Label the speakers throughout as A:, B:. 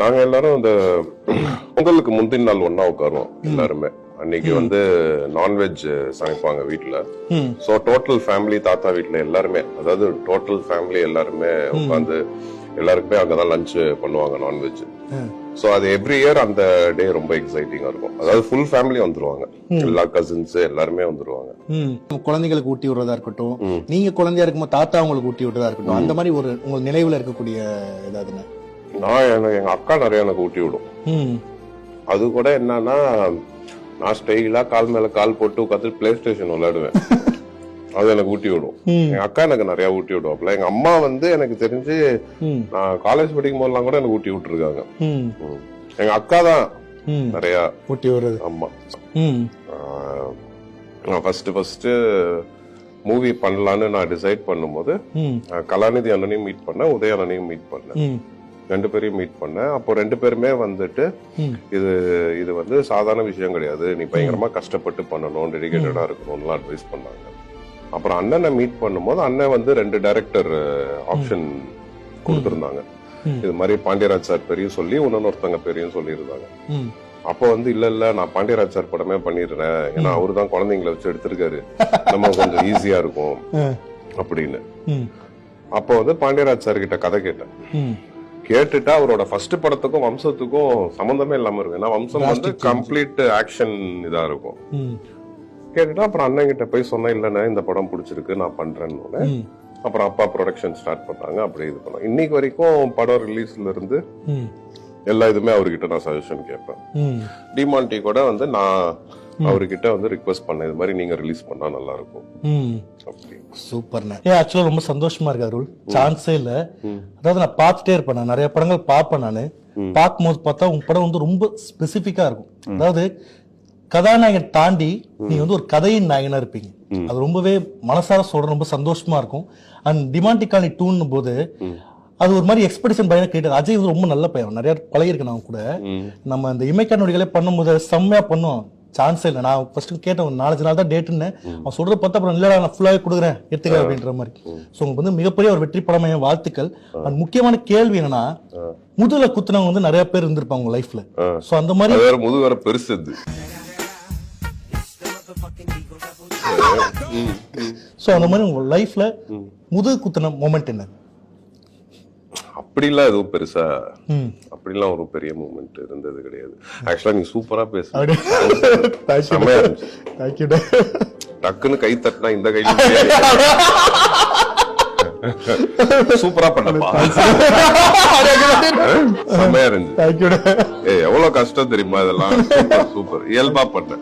A: நாங்க எல்லாரும் இந்த பொங்கலுக்கு முந்தின நாள் ஒன்னா உட்காருவோம் எல்லாருமே. அன்னைக்கு வந்து நான்வெஜ் சமைப்பாங்க வீட்டுல. சோ டோட்டல் ஃபேமிலி, தாத்தா வீட்டுல எல்லாருமே, அதாவது டோட்டல் ஃபேமிலி எல்லாருமே உட்காந்து எல்லாருக்குமே அங்கதான் லஞ்ச் பண்ணுவாங்க நான்வெஜ். சோ அது எவ்ரி இயர் அந்த டே ரொம்ப எக்ஸைட்டிங்கா இருக்கும். அதாவது ஃபுல் ஃபேமிலி வந்துருவாங்க, எல்லா கசின்ஸ் எல்லாருமே வந்துருவாங்க.
B: குழந்தைகளுக்கு ஊட்டி விடுறதா இருக்கட்டும், நீங்க குழந்தையா இருக்கும்போது தாத்தா உங்களுக்கு ஊட்டி விடுறதா இருக்கட்டும், அந்த மாதிரி ஒரு உங்க நினைவுல இருக்கக்கூடிய ஏதாவதுன்னு?
A: எங்க அக்கா நிறைய எனக்கு ஊட்டி விடும். அது கூட என்னன்னா, நான் ஸ்டைலா கால் மேல கால் போட்டு உட்காந்து பிளே ஸ்டேஷன் விளையாடுவேன். அது எனக்கு ஊட்டி விடும். எங்க அக்கா எனக்கு நிறைய ஊட்டி விடுவாப்ல. எங்க அம்மா வந்து எனக்கு தெரிஞ்சு நான் காலேஜ் படிக்கும் போதெல்லாம் கூட எனக்கு ஊட்டி விட்டுருக்காங்க. எங்க அக்கா தான் நிறைய
B: ஊட்டி விடுறது.
A: ஆமா. நான் ஃபர்ஸ்ட் மூவி பண்ணலான்னு நான் டிசைட் பண்ணும்போது கலாநிதி அண்ணனையும் மீட் பண்ணேன், உதய அண்ணனையும் மீட் பண்ணேன். ரெண்டு பேரையும் மீட் பண்ணேன். அப்போ ரெண்டு பேருமே வந்துட்டு இது வந்து சாதாரண விஷயம் கிடையாது, நீ பயங்கரமா கஷ்டப்பட்டு பண்ணணும், டெடிகேட்டடா இருக்கணும்லாம் அட்வைஸ் பண்ணாங்க. அப்புறம் அண்ணனை மீட் பண்ணும்போது அண்ணன் வந்து 2 டைரக்டர் ஆப்ஷன் கொடுத்திருந்தாங்க. இது மாதிரி பாண்டியராஜ் சார் பேரையும் சொல்லி இன்னொருத்தங்க பேரையும் சொல்லியிருந்தாங்க. அப்போ வந்து இல்ல நான் பாண்டியராஜ் சார் படமே பண்ணிடுறேன், ஏன்னா அவரு தான் குழந்தைங்களை வச்சு எடுத்திருக்காரு, நம்ம கொஞ்சம் ஈஸியா இருக்கும் அப்படின்னு. அப்போ வந்து பாண்டியராஜ் சார் கிட்ட கதை கேட்டேன். கேட்டுட்டா அவரோட ஃபர்ஸ்ட் படத்துக்கும் வம்சத்துக்கும் சம்பந்தமே இல்லாம இருக்கும். ஏன்னா வம்சம் வந்து கம்ப்ளீட் ஆக்ஷன் இதா இருக்கும். கேட்டுட்டா அப்புறம் அண்ணன் கிட்ட போய் சொன்னேன், இல்லண்ணா இந்த படம் பிடிச்சிருக்கு நான் பண்றேன்னு. அப்புறம் அப்பா ப்ரொடக்ஷன் ஸ்டார்ட் பண்ணாங்க. அப்படியே இது பண்ணோம். இன்னைக்கு வரைக்கும் படம் ரிலீஸ்ல இருந்து எல்லா இதுமே அவர்கிட்ட நான் சஜஷன் கேட்பேன். டிமாண்டி கூட வந்து நான் அவர்கிட்ட வந்து ரிக்வெஸ்ட் பண்ணேன், இது மாதிரி நீங்க ரிலீஸ் பண்ணா நல்லா இருக்கும்.
B: சூப்பர்ண்ணா. ஆக்சுவலா ரொம்ப சந்தோஷமா இருக்கு அருள். சான்ஸே இல்ல. அதாவது நான் பார்த்துட்டே இருப்பேன், நான் நிறைய படங்கள் பார்ப்பேன். நானு பார்க்கும்போது பார்த்தா உங்க படம் வந்து ரொம்ப ஸ்பெசிபிக்கா இருக்கும். அதாவது கதாநாயகன் தாண்டி நீங்க வந்து ஒரு கதையின் நாயகனா இருப்பீங்க. அது ரொம்பவே மனசார சொல்ற ரொம்ப சந்தோஷமா இருக்கும். அண்ட் டிமாண்டி காலனி 2 போது அது ஒரு மாதிரி எக்ஸ்பெக்டேஷன் பையனை கேட்டு, அஜய் வந்து ரொம்ப நல்ல பையன், நிறைய பழகிருக்கு. நான் கூட நம்ம இந்த இமைக்கானோடிகளே பண்ணும்போது செம்மையா பண்ணுவோம். சான்ஸே இல்லை. நான் ஃபர்ஸ்ட் கேட்டேன், 4 நாள் தான் டேட்டுன்னு. அவன் சொல்றத பார்த்தா அப்புறம் இல்லடா நான் ஃபுல்லாவே கொடுக்குறேன் எடுத்துக்க அப்படின்ற மாதிரி. ஸோ உங்களுக்கு வந்து மிகப்பெரிய ஒரு வெற்றி படமே வாழ்த்துக்கள். அண்ட் முக்கியமான கேள்வி என்னன்னா, முதுகுல குத்துனவங்க வந்து நிறைய பேர் இருந்திருப்பாங்க உங்க லைஃப்ல. ஸோ அந்த மாதிரி
A: முதுகு வேற பெருசு.
B: ஸோ அந்த மாதிரி உங்க லைஃப்ல முதுகு குத்துன மொமெண்ட் என்ன?
A: அப்படிலாம் எதுவும் பெருசா அப்படிலாம் ஒரு பெரிய மூமெண்ட் இருந்தது கிடையாது. ஆக்சுவலா நீங்க சூப்பரா பேசுறீங்க, செமையா இருந்துச்சு. டக்குன்னு கை தட்டினா இந்த கையில சூப்பரா பண்ணப்பா, செமையா இருந்துச்சு. எவ்வளவு கஷ்டம் தெரியுமா இதெல்லாம். சூப்பர், இயல்பா பண்ண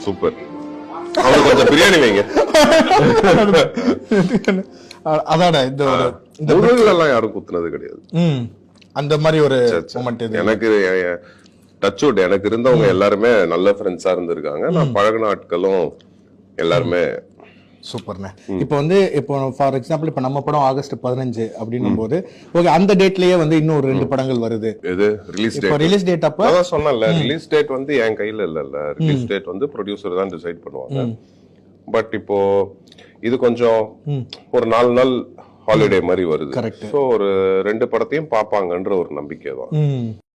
A: சூப்பர். அவனுக்கு கொஞ்சம் பிரியாணி வைங்க.
B: அதான இந்த
A: முதுகுல எல்லாம் யாரும் குத்துனது கிடையாது.
B: அந்த மாதிரி ஒரு மொமெண்ட்
A: எனக்கு டச்வுட் எனக்கு இருந்தவங்க எல்லாருமே நல்ல ஃப்ரெண்ட்ஸா இருந்திருக்காங்க. நான் பழகின ஆட்களும் எல்லாருமே
B: சூப்பர்ண்ணே. இப்போ வந்து இப்போ ஃபார் எக்ஸாம்பிள் இப்போ நம்ம படம் ஆகஸ்ட் 15 அப்படின்னும் போது ஓகே, அந்த டேட்லயே வந்து இன்னும் ஒரு 2 படங்கள் வருது.
A: எது ரிலீஸ் டேட்?
B: ரிலீஸ் டேட் அப்ப
A: அதான் சொன்னேன்ல, ரிலீஸ் டேட் வந்து என் கையில இல்ல. ரிலீஸ் டேட் வந்து ப்ரொடியூசர் தான் டிசைட் பண்ணுவாங்க. பட் இப்போ இது கொஞ்சம் ஒரு 4 நாள் ஹாலிடே மாதிரி வருது. சோ ஒரு 2 படத்தையும் பாப்பாங்கன்ற ஒரு நம்பிக்கை தான்.